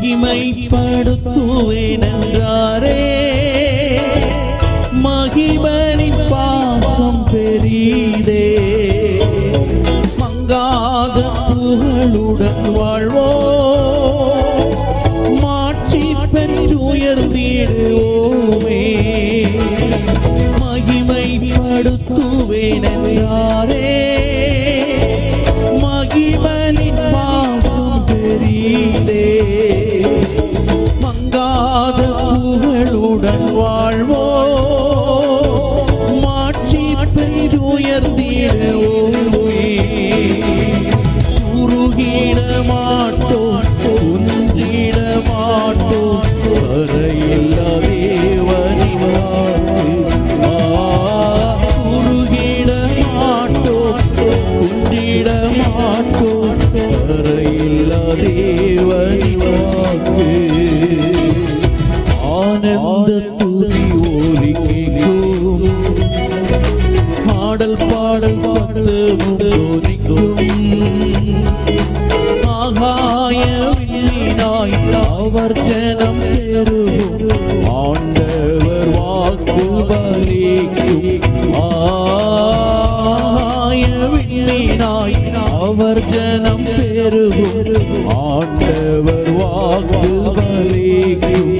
மகிமைப்படுத்துவேன் என்றாரே. மகிமனின் பாசம் பெரிதே. மங்காத புகழுடன் வாழ்வோ, மாட்சி பெற்று உயர்ந்திடுவோமே. மகிமைப்படுத்துவேன் என்றாரே. மகிமனின் பாசம் பெரிதே. மங்காத புகழுடன் வாழ்வோ, மாட்சி பெற்று உயர்ந்திடுவோமே. உருகிட மாட்டோம், குன்றிட மாட்டோம், வரையில்லா தேவனின் வாக்கு. உருகிட மாட்டோம், குன்றிட மாட்டோம், வரையில்லா தேவனின் வாக்கு. ஆனந்த துதி ஒலி கேட்கும், ஆடல் பாடல் சத்தமும் தோனிக்கும். ஆகாய விண்ணினாய் அவர் ஜனம் பெருகும், ஆண்டவர் வாக்கு பலிக்கும். ஆகாய விண்ணினாய் அவர் ஜனம் பெருகும், ஆண்டவர் வாக்கு பலிக்கும்.